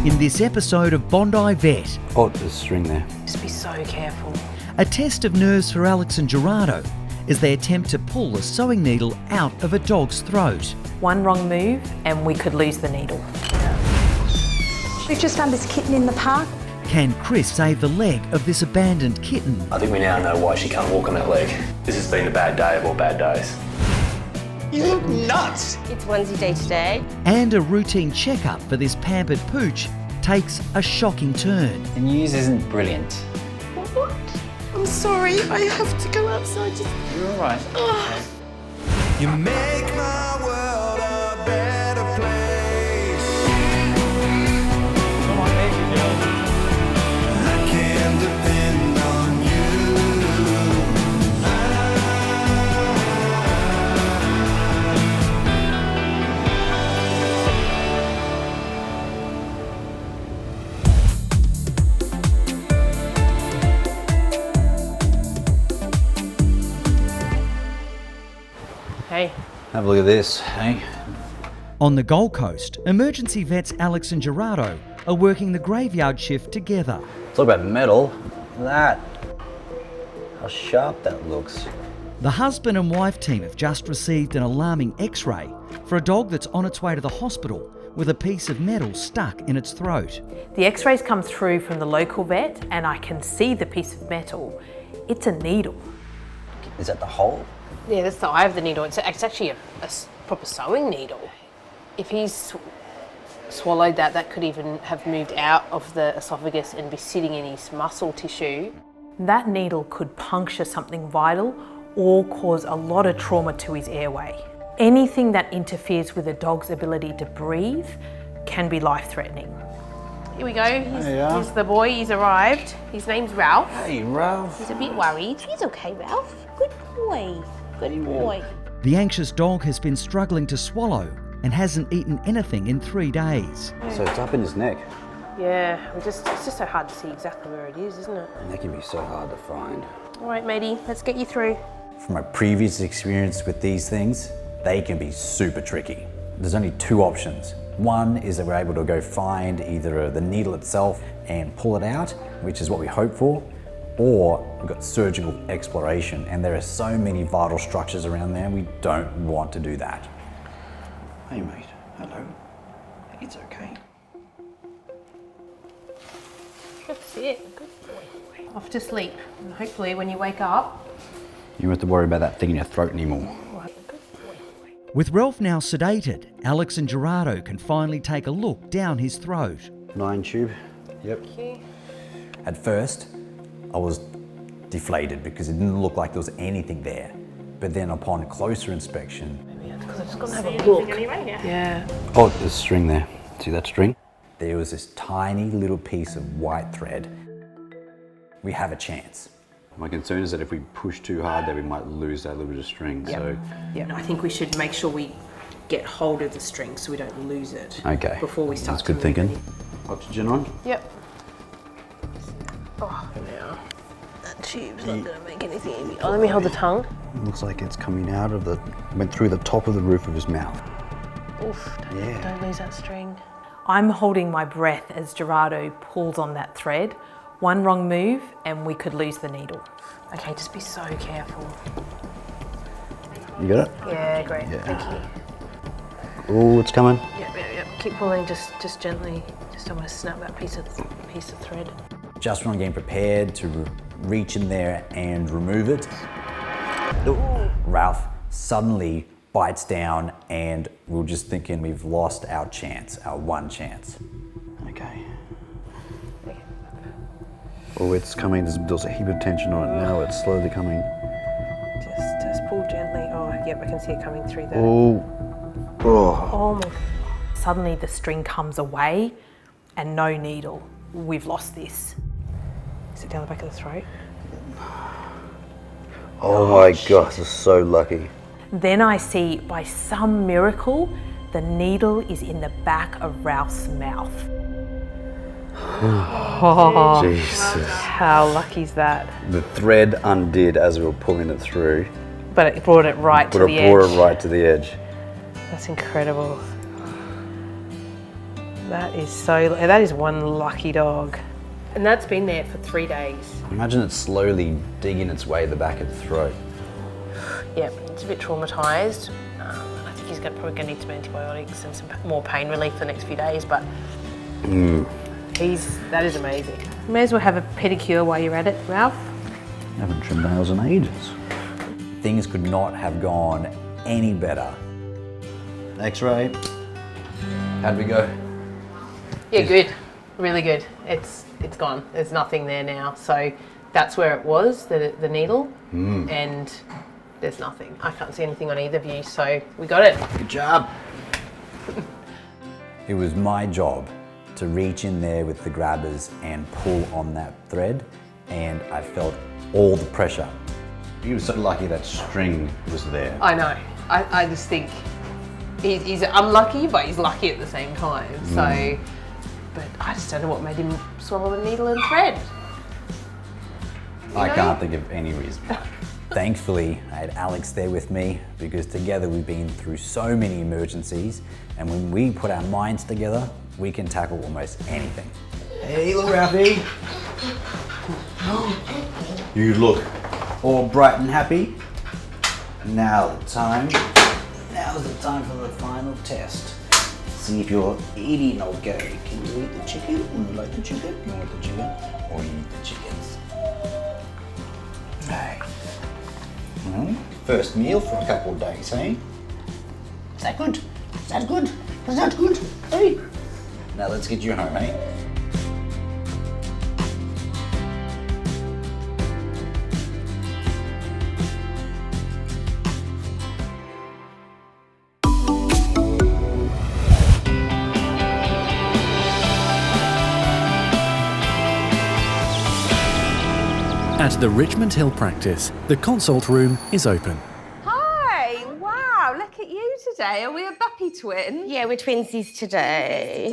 In this episode of Bondi Vet, Oh, there's a string there. Just be so careful. a test of nerves for Alex and Gerardo as they attempt to pull a sewing needle out of a dog's throat. One wrong move and we could lose the needle. We've just found this kitten in the park. Can Chris save the leg of this abandoned kitten? I think we now know why she can't walk on that leg. This has been a bad day of all bad days. You look nuts! It's onesie day today. And a routine checkup for this pampered pooch takes a shocking turn. The news isn't brilliant. What? I'm sorry, I have to go outside. You're all right. You make my world a better place. Come on, baby girl. I can depend on you. Hey, Have a look at this, hey? On the Gold Coast, emergency vets Alex and Gerardo are working the graveyard shift together. Talk about metal. Look at that. How sharp that looks. The husband and wife team have just received an alarming x-ray for a dog that's on its way to the hospital with a piece of metal stuck in its throat. the x-rays come through from the local vet and I can see the piece of metal. It's a needle. Is that the hole? Yeah, that's the eye of the needle. It's actually a proper sewing needle. If he's swallowed that, that could even have moved out of the esophagus and be sitting in his muscle tissue. That needle could puncture something vital or cause a lot of trauma to his airway. Anything that interferes with a dog's ability to breathe can be life-threatening. Here we go. Here's the boy. He's arrived. His name's Ralph. Hey, Ralph. He's a bit worried. He's okay, Ralph. Good boy. Good boy. The anxious dog has been struggling to swallow and hasn't eaten anything in 3 days. So it's up in his neck. Yeah, it's just so hard to see exactly where it is, isn't it? And that can be so hard to find. All right, matey, let's get you through. From my previous experience with these things, they can be super tricky. There's only two options. One is that we're able to go find either the needle itself and pull it out, which is what we hope for, or we've got surgical exploration, and there are so many vital structures around there, we don't want to do that. Hey, mate. Hello. It's okay. That's it. Good boy. Off to sleep. And hopefully when you wake up, You don't have to worry about that thing in your throat anymore. With Ralph now sedated, Alex and Gerardo can finally take a look down his throat. 9 tube. Yep. At first, I was deflated because it didn't look like there was anything there. But then upon closer inspection, because I'm just going to have a look. Yeah. Oh, there's a string there. See that string? there was this tiny little piece of white thread. We have a chance. My concern is that if we push too hard, that we might lose that little bit of string. So, Yeah, I think we should make sure we get hold of the string so we don't lose it. okay. Before we start That's good to thinking. move Oxygen on? Yep. Oh, now that tube's not going to make anything easy. Oh, let me hold the tongue. Looks like it's coming out of the, went through the top of the roof of his mouth. Oof, don't lose that string. I'm holding my breath as Gerardo pulls on that thread. One wrong move and we could lose the needle. Okay, just be so careful. You got it? Yeah, great. Yeah. Thank you. Oh, it's coming. Yep. Keep pulling, just gently. Just don't want to snap that piece of thread. Just when I'm getting prepared to reach in there and remove it, Ralph suddenly bites down and we're just thinking we've lost our chance, our one chance. Okay. Oh, it's coming. There's a heap of tension on it now. It's slowly coming. Just pull gently. Oh, yep, I can see it coming through there. Oh. Oh. Oh my. Suddenly the string comes away and no needle. We've lost this. Is it down the back of the throat? Oh my gosh, this is so lucky. Then I see, by some miracle, the needle is in the back of Ralph's mouth. Oh, Jesus. how lucky is that? The thread undid as we were pulling it through, But it brought it right but to it the brought edge. it right to the edge. That's incredible. That is one lucky dog. And that's been there for 3 days. Imagine it slowly digging its way the back of the throat. Yeah, it's a bit traumatised. I think he's probably going to need some antibiotics and some more pain relief for the next few days, but that is amazing. You may as well have a pedicure while you're at it, Ralph. I haven't trimmed nails in ages. Things could not have gone any better. X-ray. How'd we go? Yeah, good. Really good. It's gone. There's nothing there now. So that's where it was, the needle, and there's nothing. I can't see anything on either of you, so we got it. Good job. It was my job to reach in there with the grabbers and pull on that thread, and I felt all the pressure. He was so lucky that string was there. I know. I just think he's unlucky, but he's lucky at the same time. So, but I just don't know what made him swallow a needle and thread. I can't think of any reason why. Thankfully, I had Alex there with me because together we've been through so many emergencies, and when we put our minds together, we can tackle almost anything. Hey, look, Ralphie. You look all bright and happy. Now's the time for the final test. See if you're eating okay. Can you eat the chicken? Would you like the chicken? You want the chicken? Or you eat the chickens? Right. First meal for a couple of days, hey? Is that good? Is that good? Is that good? Hey? Now let's get you home, eh? At the Richmond Hill practice, the consult room is open. Hi! Wow, look at you today. Are we a Buppy twin? Yeah, we're twinsies today.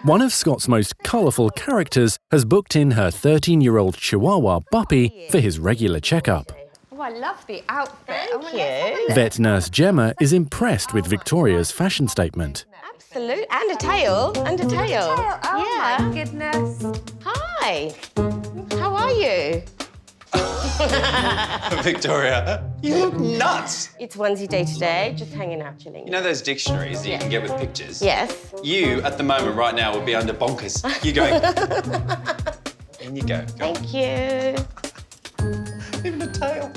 One of Scott's most colourful characters has booked in her 13-year-old Chihuahua Buppy for his regular checkup. Oh, I love the outfit. Thank you. Vet nurse Gemma is impressed with Victoria's fashion statement. Absolute. And a tail. And a tail. Oh Yeah. my goodness. Hi. How are you? Victoria, you look nuts. It's onesie day today, just hanging out, chilling. You know those dictionaries that you can get with pictures? Yes. You, at the moment, right now, would be under bonkers. You go. In you go. Go. Thank you. Even a tail.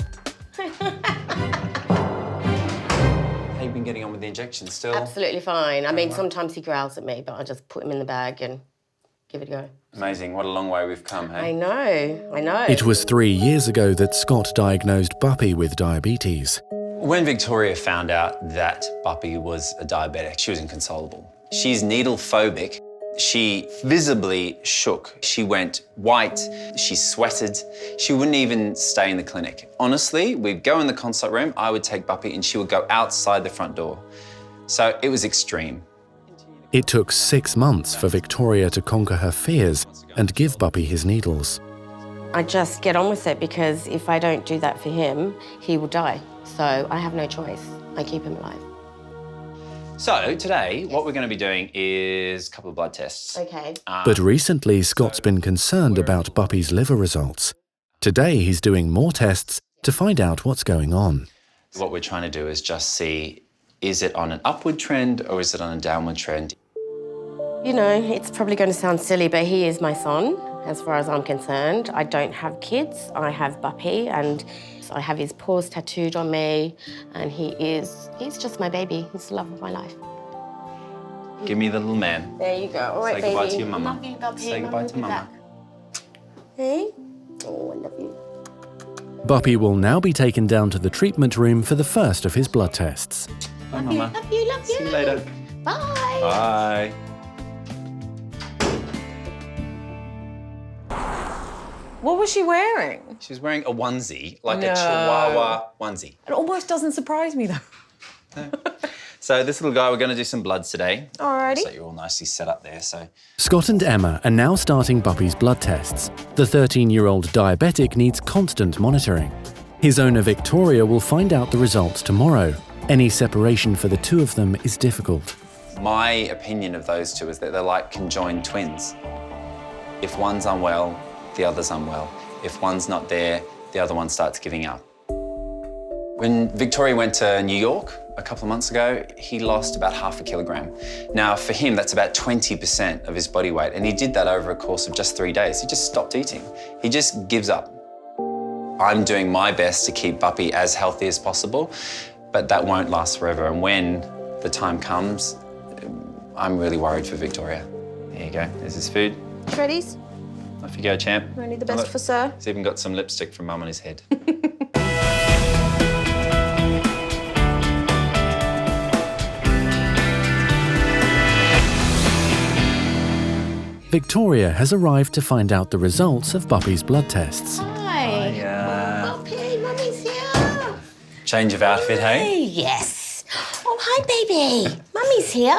How you been getting on with the injections still? Absolutely fine. I mean, sometimes he growls at me, but I just put him in the bag and give it a go. Amazing. What a long way we've come, hey? I know. It was 3 years ago that Scott diagnosed Buppy with diabetes. When Victoria found out that Buppy was a diabetic, she was inconsolable. She's needle phobic. She visibly shook. She went white. She sweated. She wouldn't even stay in the clinic. Honestly, we'd go in the consult room, I would take Buppy and she would go outside the front door. So it was extreme. It took 6 months for Victoria to conquer her fears and give Buppy his needles. I just get on with it because if I don't do that for him, he will die. So I have no choice. I keep him alive. So today, what we're going to be doing is a couple of blood tests. Okay. But recently, Scott's been concerned about Buppy's liver results. Today, he's doing more tests to find out what's going on. What we're trying to do is just see, is it on an upward trend or is it on a downward trend? You know, it's probably going to sound silly, but he is my son, as far as I'm concerned. I don't have kids. I have Buppy, and I have his paws tattooed on me, and he's just my baby. He's the love of my life. Give me the little man. There you go. All right, Say baby. goodbye to your mama. Love you, Buppy. Say goodbye to mama. Hey? Oh, I love you. Buppy will now be taken down to the treatment room for the first of his blood tests. Bye, mama. Love you. See you later. Bye. Bye. What was she wearing? She was wearing a onesie, like a Chihuahua onesie. It almost doesn't surprise me, though. So this little guy, we're going to do some bloods today. Alrighty. So you're all nicely set up there, so. Scott and Emma are now starting Buppy's blood tests. The 13-year-old diabetic needs constant monitoring. His owner Victoria will find out the results tomorrow. Any separation for the two of them is difficult. My opinion of those two is that they're like conjoined twins. If one's unwell, the other's unwell. If one's not there, the other one starts giving up. When Victoria went to New York a couple of months ago, he lost about 0.5 kilogram. Now, for him, that's about 20% of his body weight, and he did that over a course of just 3 days. He just stopped eating. He just gives up. I'm doing my best to keep Buppy as healthy as possible, but that won't last forever, and when the time comes, I'm really worried for Victoria. There you go, there's his food. Shreddies, Off you go, champ. only the best for sir. He's even got some lipstick from Mum on his head. Victoria has arrived to find out the results of Buppy's blood tests. Hi. Buppy, Mummy's here. Change of outfit, hey? Hey, yes. Oh, hi, baby. Mummy's here.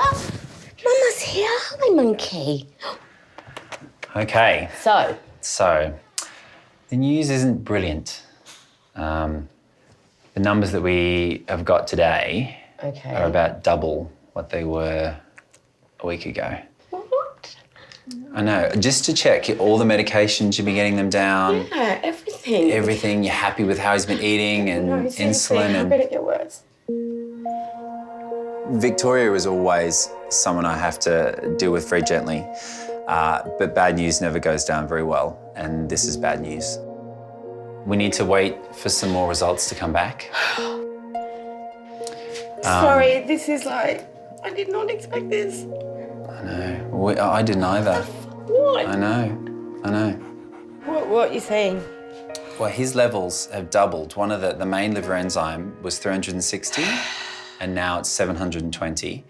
Mama's here. Hi, monkey. Okay. So, the news isn't brilliant. The numbers that we have got today are about double what they were a week ago. what? I know. Just to check, all the medications, you've been getting them down? Yeah, everything. Everything, you're happy with how he's been eting and No, seriously, insulin? how And could it get worse? Victoria is always someone I have to deal with very gently, but bad news never goes down very well, and this is bad news. We need to wait for some more results to come back. Sorry, this is like, I did not expect this. I know. I didn't either. What? I know. What are you saying? Well, his levels have doubled. One of the main liver enzyme was 360, and now it's 720.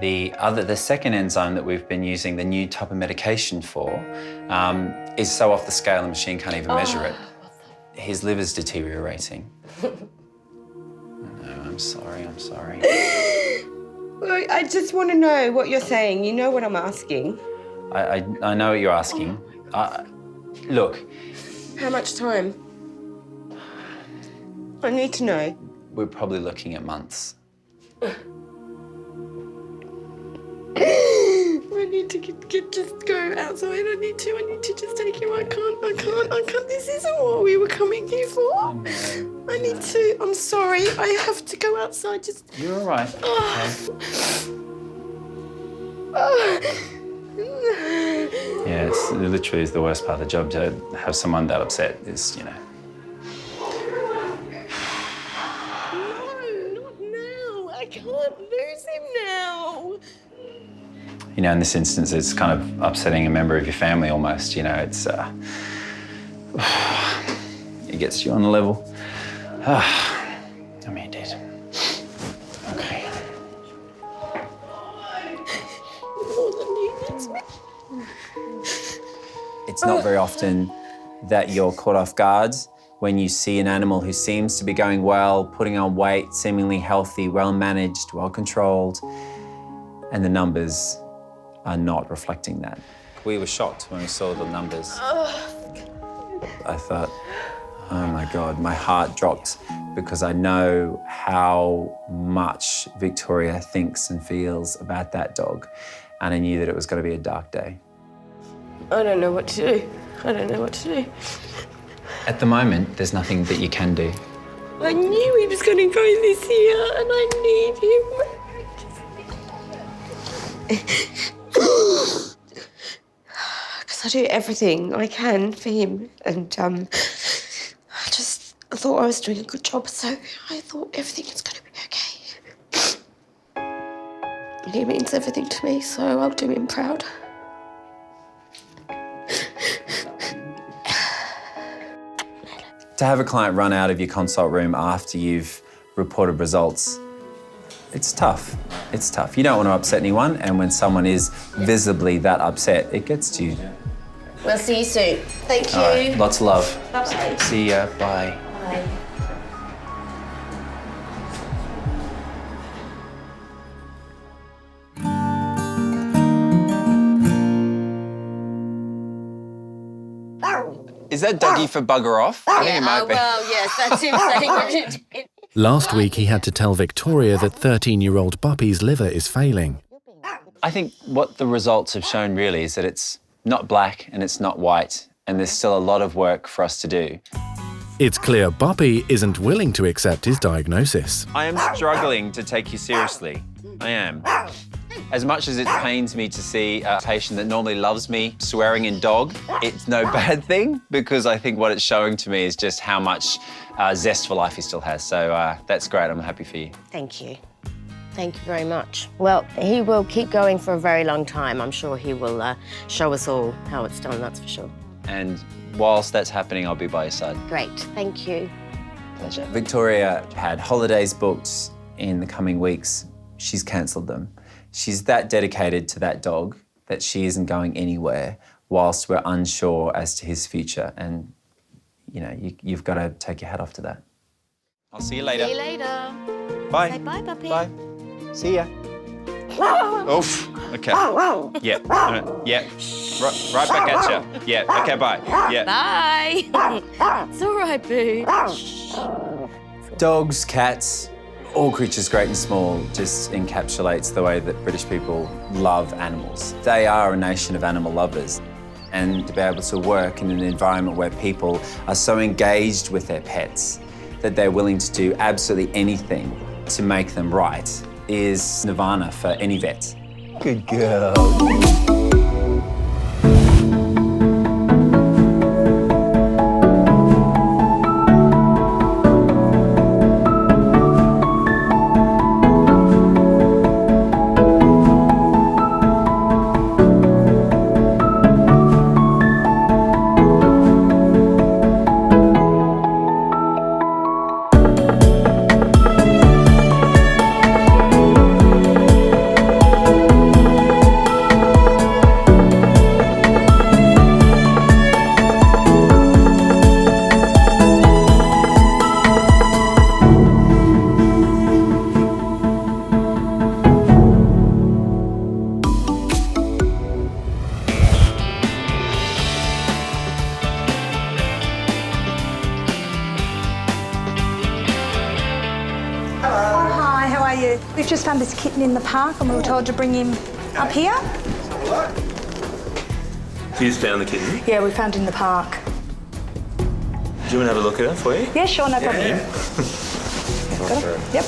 The second enzyme that we've been using, the new type of medication for, is so off the scale the machine can't even measure it. His liver's deteriorating. I know, I'm sorry. Well, I just want to know what you're saying. You know what I'm asking. I know what you're asking. Look, How much time? I need to know. we're probably looking at months. I need to just go outside. I need to just take him. I can't. This isn't what we were coming here for. I need to. I'm sorry. I have to go outside. You're all right. Yeah, it literally is the worst part of the job to have someone that upset is, No, not now. I can't lose him now. In this instance, it's kind of upsetting a member of your family almost, it's, it gets you on the level. I mean, it did. Okay. It's not very often that you're caught off guard when you see an animal who seems to be going well, putting on weight, seemingly healthy, well managed, well controlled, and the numbers are not reflecting that. We were shocked when we saw the numbers. I thought, oh my God, my heart dropped because I know how much Victoria thinks and feels about that dog, and I knew that it was going to be a dark day. I don't know what to do. At the moment, there's nothing that you can do. I knew he was going to go this year, and I need him. Because I do everything I can for him, and I thought I was doing a good job, so I thought everything was going to be okay. He means everything to me, so I'll do him proud. To have a client run out of your consult room after you've reported results, it's tough. It's tough. You don't want to upset anyone, and when someone is visibly that upset, it gets to you. We'll see you soon. Thank you. All right, lots of love. Bye-bye. See ya, bye. Bye. Is that Dougie for bugger off? I think it might be. Well, yes, that's him saying it. Last week he had to tell Victoria that 13-year-old Buppy's liver is failing. I think what the results have shown really is that it's not black and it's not white, and there's still a lot of work for us to do. It's clear Buppy isn't willing to accept his diagnosis. I am struggling to take you seriously. I am. As much as it pains me to see a patient that normally loves me swearing in dog, it's no bad thing, because I think what it's showing to me is just how much zest for life he still has. So that's great. I'm happy for you. Thank you. Thank you very much. Well, he will keep going for a very long time. I'm sure he will show us all how it's done, that's for sure. And whilst that's happening, I'll be by your side. Great, thank you. Pleasure. Victoria had holidays booked in the coming weeks. She's cancelled them. She's that dedicated to that dog that she isn't going anywhere whilst we're unsure as to his future. And, you know, you've got to take your hat off to that. I'll see you later. See you later. Bye. Say bye, Puppy. Bye. See ya. Oof. Okay. Yeah. Yeah. Right back at you. Yeah. Okay, bye. Yeah. Bye. It's all right, boo. Dogs, cats, all creatures great and small just encapsulates the way that British people love animals. They are a nation of animal lovers. And to be able to work in an environment where people are so engaged with their pets that they're willing to do absolutely anything to make them right is nirvana for any vet. Good girl. We've just found this kitten in the park and we were told to bring him up here. You just found the kitten? Yeah, we found it in the park. Do you want to have a look at it for you? Yeah, sure, no problem. Yep.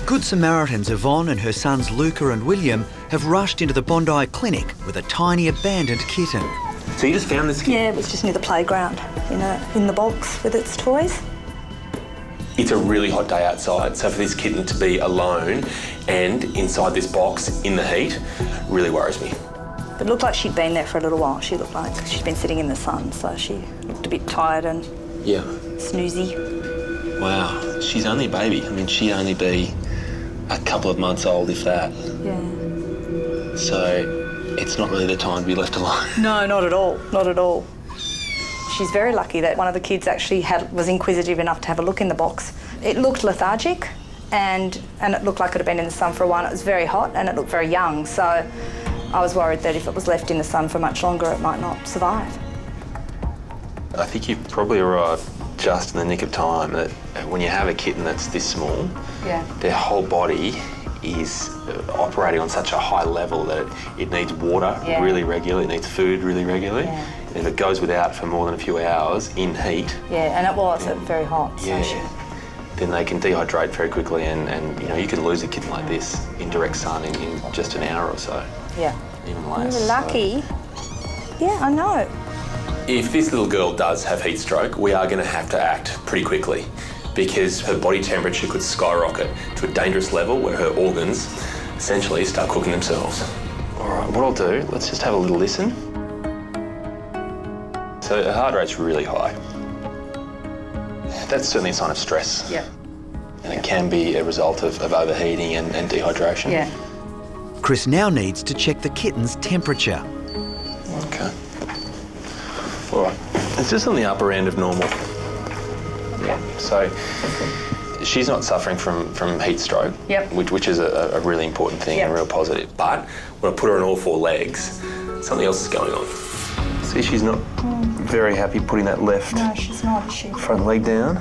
Good Samaritans Yvonne and her sons Luca and William have rushed into the Bondi clinic with a tiny abandoned kitten. So you just found this kitten? Yeah, it was just near the playground, in the box with its toys. It's a really hot day outside, so for this kitten to be alone and inside this box in the heat really worries me. It looked like she'd been there for a little while. She looked like she'd been sitting in the sun, so she looked a bit tired and snoozy. Wow, she's only a baby. I mean, she'd only be a couple of months old, if that. Yeah. So it's not really the time to be left alone. No, not at all, not at all. She's very lucky that one of the kids actually was inquisitive enough to have a look in the box. It looked lethargic and it looked like it had been in the sun for a while. It was very hot and it looked very young, so I was worried that if it was left in the sun for much longer, it might not survive. I think you've probably arrived just in the nick of time. That when you have a kitten that's this small, their whole body is operating on such a high level that it needs water really regularly, it needs food really regularly. And if it goes without for more than a few hours in heat... Yeah, and it was very hot. Yeah, so then they can dehydrate very quickly and you can lose a kitten like this in direct sun in just an hour or so. Yeah. Even less. You're lucky. Yeah, I know. If this little girl does have heat stroke, we are going to have to act pretty quickly because her body temperature could skyrocket to a dangerous level where her organs essentially start cooking themselves. All right, what I'll do, let's just have a little listen. So her heart rate's really high. That's certainly a sign of stress. Yeah. And it can be a result of overheating and dehydration. Yeah. Chris now needs to check the kitten's temperature. Okay. All right. It's just on the upper end of normal. Yeah. So she's not suffering from heat stroke, which is a really important thing and a real positive. But when I put her on all four legs, something else is going on. See, she's not very happy putting that left front leg down.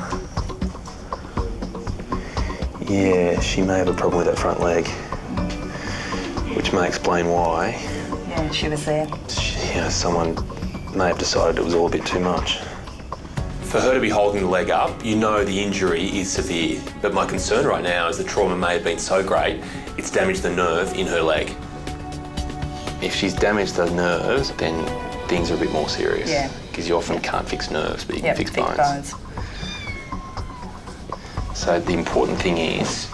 Yeah, she may have a problem with that front leg, which which may explain why. Yeah, she was there. Someone may have decided it was all a bit too much. For her to be holding the leg up, you know the injury is severe. But my concern right now is the trauma may have been so great, it's damaged the nerve in her leg. If she's damaged the nerves, then things are a bit more serious. Yeah. Because you often can't fix nerves, but you can fix bones. So the important thing is,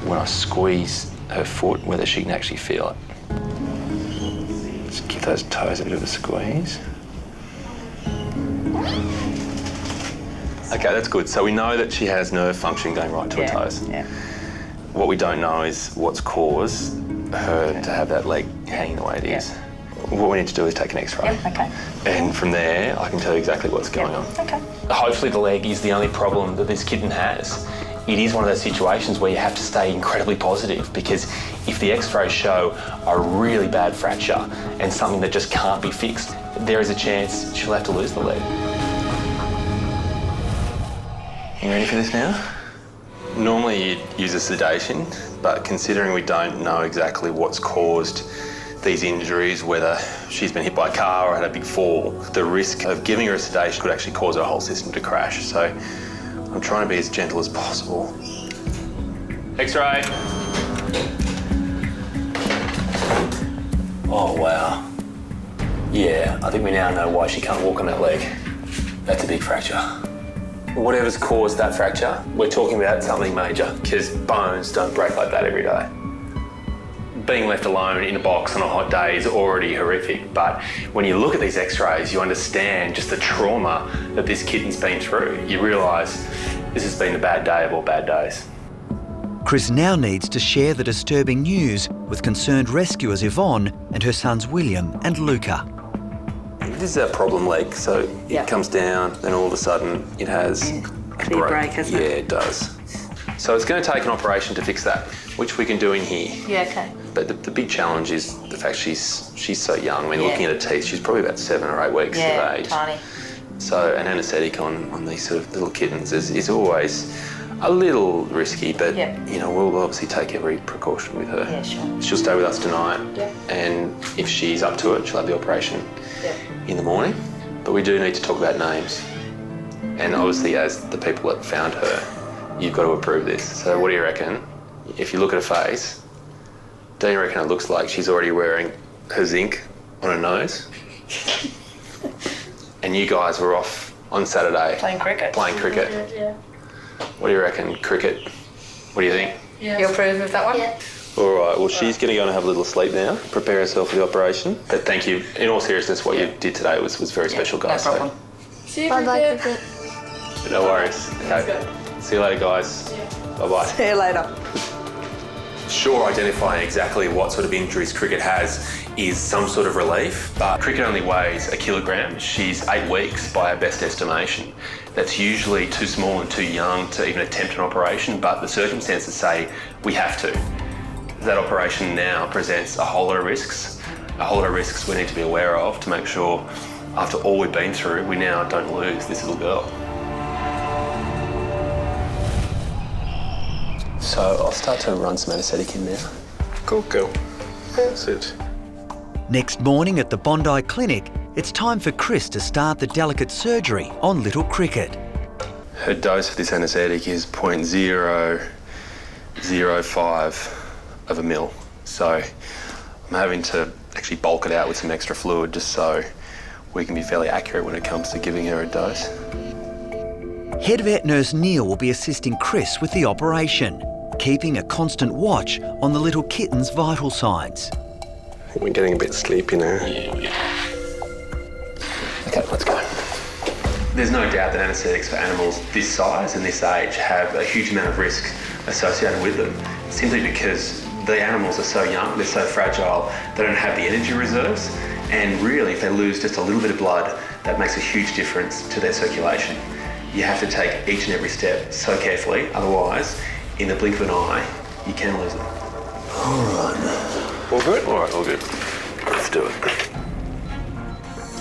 when I squeeze her foot, whether she can actually feel it. Just give those toes a bit of a squeeze. Okay, that's good. So we know that she has nerve function going right to her toes. Yeah. What we don't know is what's caused her to have that leg hanging the way it is. What we need to do is take an X-ray. Yep, okay. And from there, I can tell you exactly what's going on. Okay. Hopefully the leg is the only problem that this kitten has. It is one of those situations where you have to stay incredibly positive, because if the X-rays show a really bad fracture and something that just can't be fixed, there is a chance she'll have to lose the leg. You ready for this now? Normally you'd use a sedation, but considering we don't know exactly what's caused these injuries, whether she's been hit by a car or had a big fall, the risk of giving her a sedation could actually cause her whole system to crash. So I'm trying to be as gentle as possible. X-ray. Oh, wow. Yeah, I think we now know why she can't walk on that leg. That's a big fracture. Whatever's caused that fracture, we're talking about something major, because bones don't break like that every day. Being left alone in a box on a hot day is already horrific, but when you look at these X-rays, you understand just the trauma that this kitten's been through. You realise this has been a bad day of all bad days. Chris now needs to share the disturbing news with concerned rescuers Yvonne and her sons William and Luca. This is our problem leg, so it comes down, then all of a sudden it has a break, hasn't it? Yeah, it does. So it's going to take an operation to fix that, which we can do in here. Yeah, okay. But the big challenge is the fact she's so young. I mean, looking at her teeth, she's probably about 7 or 8 weeks of age. Tiny. So an anaesthetic on these sort of little kittens is always a little risky, but you know, we'll obviously take every precaution with her. Yeah, sure. She'll stay with us tonight, and if she's up to it, she'll have the operation in the morning. But we do need to talk about names. And obviously, as the people that found her, you've got to approve this. So what do you reckon? If you look at her face, don't you reckon it looks like she's already wearing her zinc on her nose? And you guys were off on Saturday Playing cricket. Yeah. What do you reckon, cricket? What do you think? Yeah. You approve of that one? Yeah. All right, well, she's going to go and have a little sleep now, prepare herself for the operation. But thank you. In all seriousness, what you did today was very special, guys. No problem. Bye-bye, cricket. So, no worries. Okay. See you later, guys. Bye-bye. See you later. Sure, identifying exactly what sort of injuries Cricket has is some sort of relief, but Cricket only weighs 1 kilogram. She's 8 weeks by our best estimation. That's usually too small and too young to even attempt an operation, but the circumstances say we have to. That operation now presents a whole lot of risks we need to be aware of to make sure, after all we've been through, we now don't lose this little girl. So I'll start to run some anaesthetic in now. Cool, girl. That's it. Next morning at the Bondi Clinic, it's time for Chris to start the delicate surgery on little Cricket. Her dose for this anaesthetic is 0.005 of a mil. So I'm having to actually bulk it out with some extra fluid just so we can be fairly accurate when it comes to giving her a dose. Head vet nurse Neil will be assisting Chris with the operation, keeping a constant watch on the little kitten's vital signs. I think we're getting a bit sleepy now. Yeah. Okay, let's go. There's no doubt that anaesthetics for animals this size and this age have a huge amount of risk associated with them, simply because the animals are so young, they're so fragile, they don't have the energy reserves, and really if they lose just a little bit of blood, that makes a huge difference to their circulation. You have to take each and every step so carefully, otherwise, in the blink of an eye, you can lose them. All right. All good? All right, all good. Let's do it.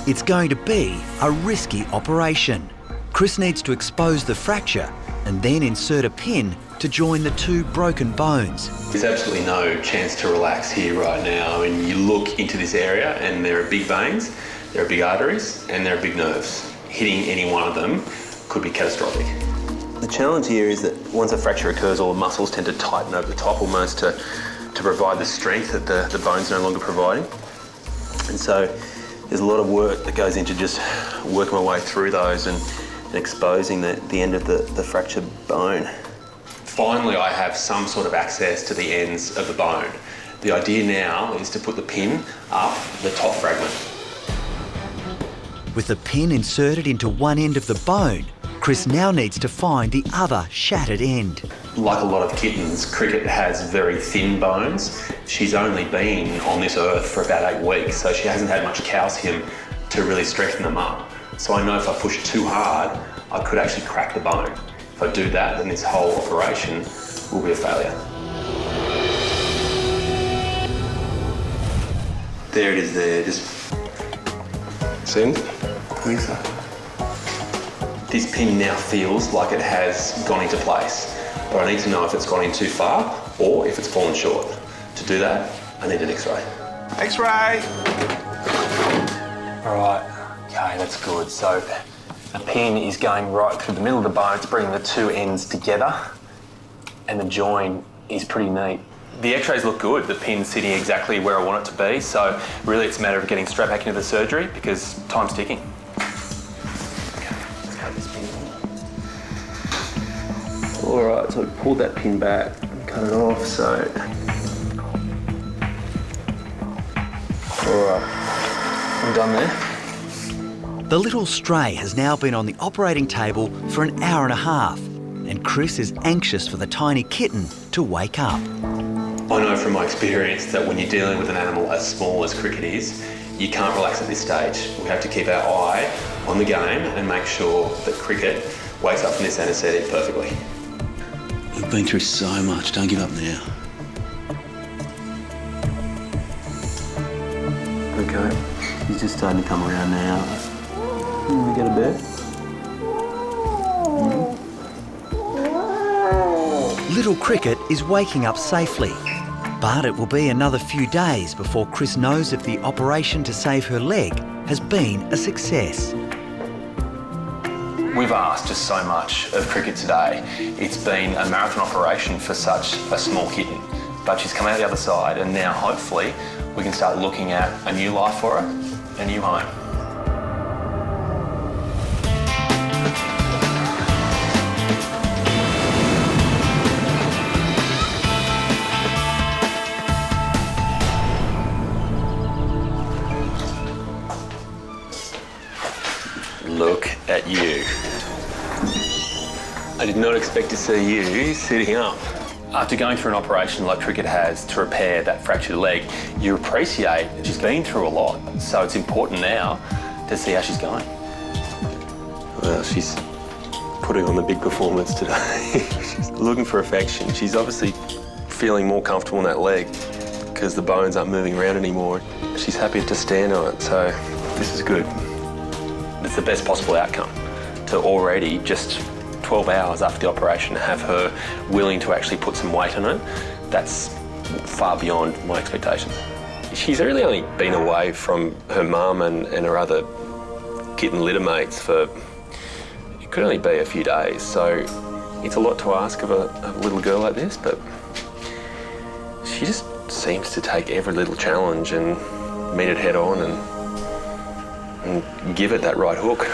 It's going to be a risky operation. Chris needs to expose the fracture and then insert a pin to to join the two broken bones. There's absolutely no chance to relax here right now. I mean, you look into this area and there are big veins, there are big arteries, and there are big nerves. Hitting any one of them could be catastrophic. The challenge here is that once a fracture occurs, all the muscles tend to tighten over the top almost to provide the strength that the bone's no longer providing. And so there's a lot of work that goes into just working my way through those and exposing the end of the fractured bone. Finally, I have some sort of access to the ends of the bone. The idea now is to put the pin up the top fragment. With the pin inserted into one end of the bone, Chris now needs to find the other shattered end. Like a lot of kittens, Cricket has very thin bones. She's only been on this earth for about 8 weeks, so she hasn't had much calcium to really strengthen them up. So I know if I push too hard, I could actually crack the bone. If I do that, then this whole operation will be a failure. There it is there, just send. This pin now feels like it has gone into place, but I need to know if it's gone in too far or if it's fallen short. To do that, I need an X-ray. X-ray! All right, okay, that's good. So the pin is going right through the middle of the bone. It's bringing the two ends together, and the join is pretty neat. The X-rays look good. The pin's sitting exactly where I want it to be. So really it's a matter of getting straight back into the surgery because time's ticking. Okay, let's cut this pin. All right, so we pulled that pin back and cut it off, so. All right, I'm done there. The little stray has now been on the operating table for an hour and a half, and Chris is anxious for the tiny kitten to wake up. I know from my experience that when you're dealing with an animal as small as Cricket is, you can't relax at this stage. We have to keep our eye on the game and make sure that Cricket wakes up from this anaesthetic perfectly. You've been through so much, don't give up now. Okay, he's just starting to come around now. Can we get a bed? Little Cricket is waking up safely, but it will be another few days before Chris knows if the operation to save her leg has been a success. We've asked just so much of Cricket today. It's been a marathon operation for such a small kitten, but she's come out the other side, and now hopefully we can start looking at a new life for her, a new home. Look at you. I did not expect to see you sitting up. After going through an operation like Cricket has to repair that fractured leg, you appreciate that she's been through a lot. So it's important now to see how she's going. Well, she's putting on the big performance today. She's looking for affection. She's obviously feeling more comfortable in that leg because the bones aren't moving around anymore. She's happy to stand on it, so this is good. It's the best possible outcome to already, just 12 hours after the operation, have her willing to actually put some weight on it. That's far beyond my expectations. She's really only been away from her mum and her other kitten litter mates for, it could only be a few days. So it's a lot to ask of a little girl like this, but she just seems to take every little challenge and meet it head on and give it that right hook.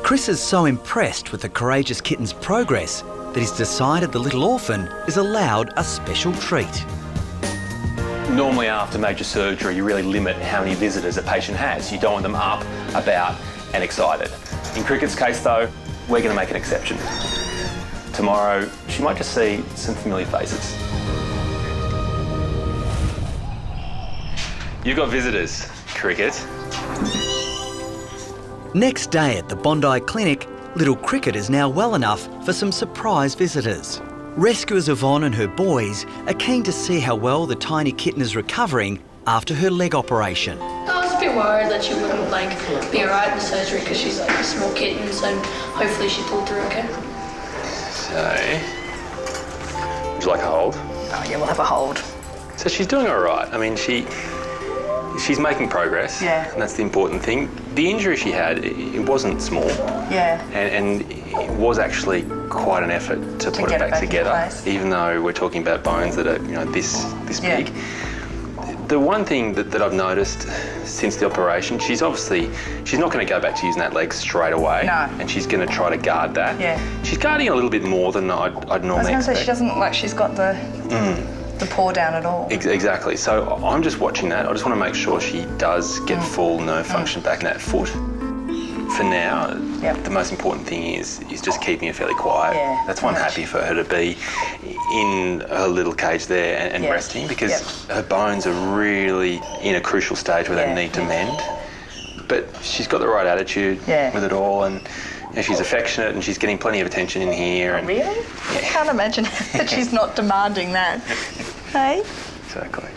Chris is so impressed with the courageous kitten's progress that he's decided the little orphan is allowed a special treat. Normally after major surgery, you really limit how many visitors a patient has. You don't want them up, about and excited. In Cricket's case though, we're going to make an exception. Tomorrow, she might just see some familiar faces. You've got visitors, Cricket. Next day at the Bondi Clinic, little Cricket is now well enough for some surprise visitors. Rescuers Yvonne and her boys are keen to see how well the tiny kitten is recovering after her leg operation. I was a bit worried that she wouldn't be alright in the surgery because she's a small kitten, so hopefully she pulled through okay. So, Would you like a hold? Oh yeah, we'll have a hold. So she's doing all right. I mean, she's making progress. Yeah. And that's the important thing. The injury she had, it wasn't small. Yeah. And it was actually quite an effort to put it back together, even though we're talking about bones that are, this big. The one thing that I've noticed since the operation, she's not going to go back to using that leg straight away. No. And she's going to try to guard that. Yeah. She's guarding a little bit more than I'd normally expect. I was going to say, she doesn't look like she's got the paw down at all. Exactly. So I'm just watching that. I just want to make sure she does get full nerve function back in that foot. For now, the most important thing is just keeping her fairly quiet. Yeah, that's why I'm happy for her to be in her little cage there and resting, because her bones are really in a crucial stage where they need to mend. But she's got the right attitude with it all, and she's affectionate and she's getting plenty of attention in here. And, really? I can't imagine that she's not demanding that. Hey? Exactly.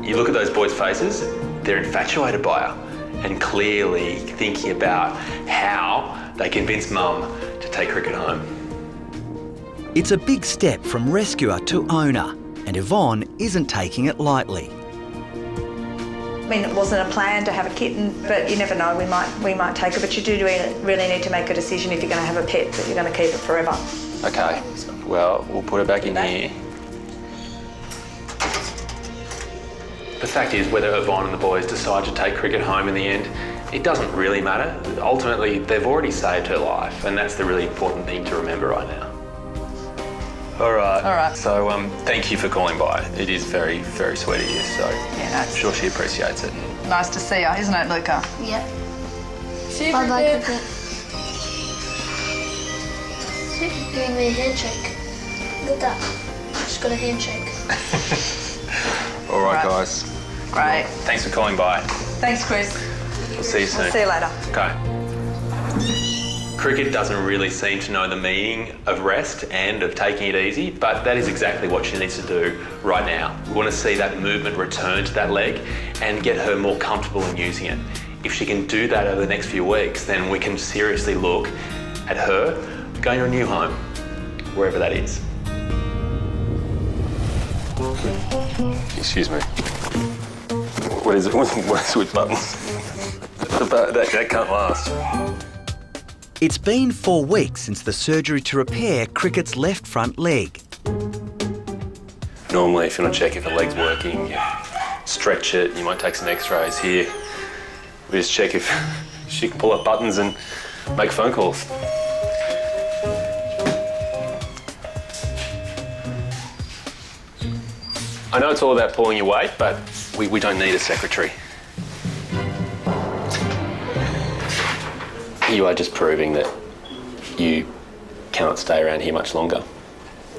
You look at those boys' faces, they're infatuated by her and clearly thinking about how they convince Mum to take Cricket home. It's a big step from rescuer to owner, and Yvonne isn't taking it lightly. I mean, it wasn't a plan to have a kitten, but you never know, we might take her, but you do really need to make a decision if you're going to have a pet, that you're going to keep it forever. Okay, well, we'll put her back in here. The fact is, whether Yvonne and the boys decide to take Cricket home in the end, it doesn't really matter. Ultimately, they've already saved her life, and that's the really important thing to remember right now. All right. So, thank you for calling by. It is very, very sweet of you, so I'm sure she appreciates it. Nice to see her, isn't it, Luca? Yep. Bye-bye, Cricket. She's giving me a handshake. Look at that. She's got a handshake. All right, guys. Great. Thanks for calling by. Thanks, Chris. We'll see you soon. We'll see you later. Okay. Cricket doesn't really seem to know the meaning of rest and of taking it easy, but that is exactly what she needs to do right now. We want to see that movement return to that leg and get her more comfortable in using it. If she can do that over the next few weeks, then we can seriously look at her going to a new home, wherever that is. Excuse me. What is it? What is it with buttons? That can't last. It's been 4 weeks since the surgery to repair Cricket's left front leg. Normally, if you want to check if the leg's working, you stretch it, you might take some x-rays here. We just check if she can pull up buttons and make phone calls. I know it's all about pulling your weight, but we don't need a secretary. You are just proving that you cannot stay around here much longer,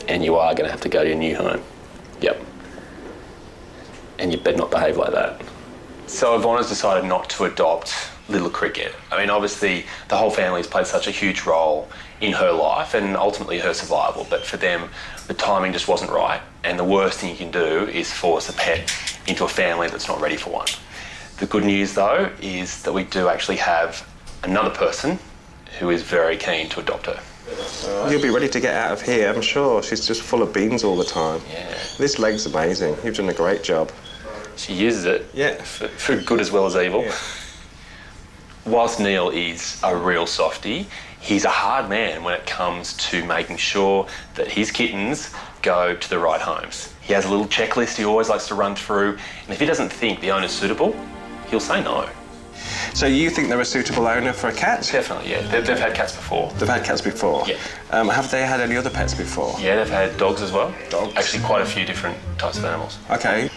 and you are going to have to go to your new home. Yep. And you better not behave like that. So Yvonne has decided not to adopt little Cricket. I mean, obviously, the whole family has played such a huge role in her life and ultimately her survival, but for them, the timing just wasn't right, and the worst thing you can do is force a pet into a family that's not ready for one. The good news, though, is that we do actually have another person who is very keen to adopt her. You'll be ready to get out of here, I'm sure. She's just full of beans all the time. Yeah. This leg's amazing. You've done a great job. She uses it for good as well as evil. Yeah. Whilst Neil is a real softie, he's a hard man when it comes to making sure that his kittens go to the right homes. He has a little checklist he always likes to run through, and if he doesn't think the owner's suitable, he'll say no. So you think they're a suitable owner for a cat? Definitely, yeah. They've had cats before. They've had cats before? Yeah. Have they had any other pets before? Yeah, they've had dogs as well. Dogs? Actually, quite a few different types of animals. Okay.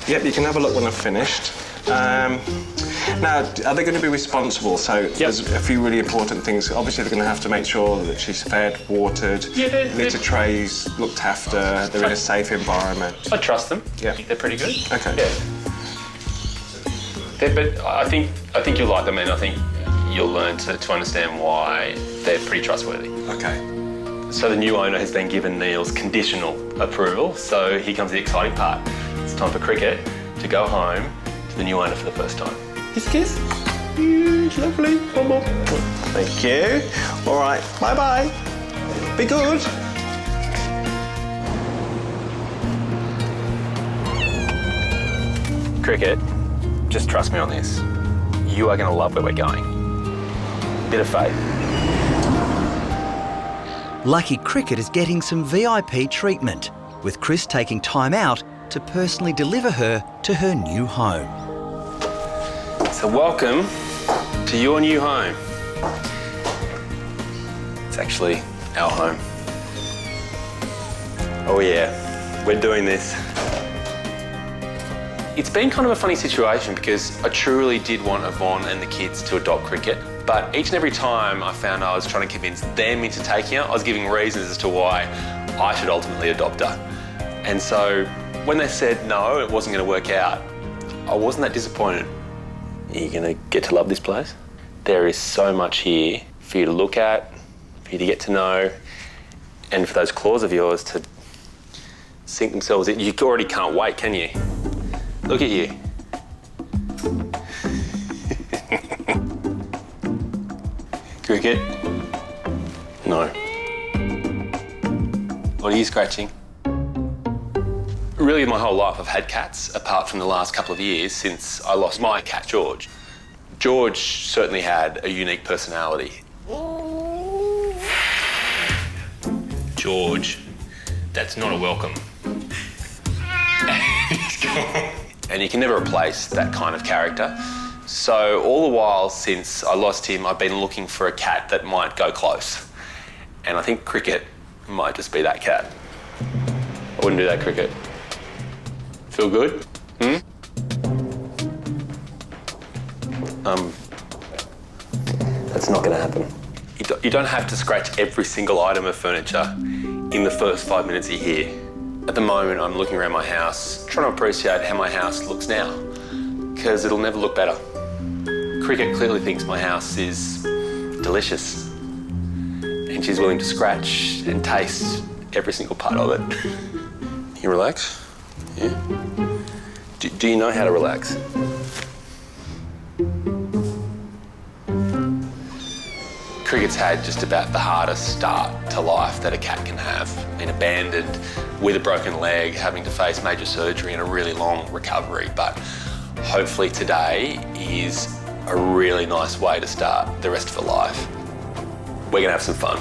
Yep, you can have a look when I've finished. Now, are they going to be responsible? So there's a few really important things. Obviously, they're going to have to make sure that she's fed, watered, litter trays looked after, they're in a safe environment. I trust them. Yeah. They're pretty good. Okay. Yeah. But I think you'll like them, and I think you'll learn to understand why they're pretty trustworthy. Okay. So the new owner has been given Neil's conditional approval, so here comes the exciting part. It's time for Cricket to go home to the new owner for the first time. Kiss, kiss. Lovely. Bum, Thank you. All right. Bye-bye. Be good. Cricket, just trust me on this. You are going to love where we're going. Bit of faith. Lucky Cricket is getting some VIP treatment, with Chris taking time out to personally deliver her to her new home. So welcome to your new home. It's actually our home. Oh yeah, we're doing this. It's been kind of a funny situation because I truly did want Yvonne and the kids to adopt Cricket, but each and every time I found I was trying to convince them into taking her, I was giving reasons as to why I should ultimately adopt her. And so when they said no, it wasn't going to work out, I wasn't that disappointed. Are you going to get to love this place? There is so much here for you to look at, for you to get to know, and for those claws of yours to sink themselves in. You already can't wait, can you? Look at you. Cricket? No. What are you scratching? Really, my whole life I've had cats, apart from the last couple of years since I lost my cat, George. George certainly had a unique personality. George, that's not a welcome. And you can never replace that kind of character. So all the while since I lost him, I've been looking for a cat that might go close. And I think Cricket might just be that cat. I wouldn't do that, Cricket. Feel good? That's not gonna happen. You don't have to scratch every single item of furniture in the first 5 minutes you're here. At the moment, I'm looking around my house, trying to appreciate how my house looks now, because it'll never look better. Cricket clearly thinks my house is delicious, and she's willing to scratch and taste every single part of it. You relax? Yeah? Do you know how to relax? Cricket's had just about the hardest start to life that a cat can have. Been abandoned with a broken leg, having to face major surgery and a really long recovery. But hopefully today is a really nice way to start the rest of her life. We're gonna have some fun.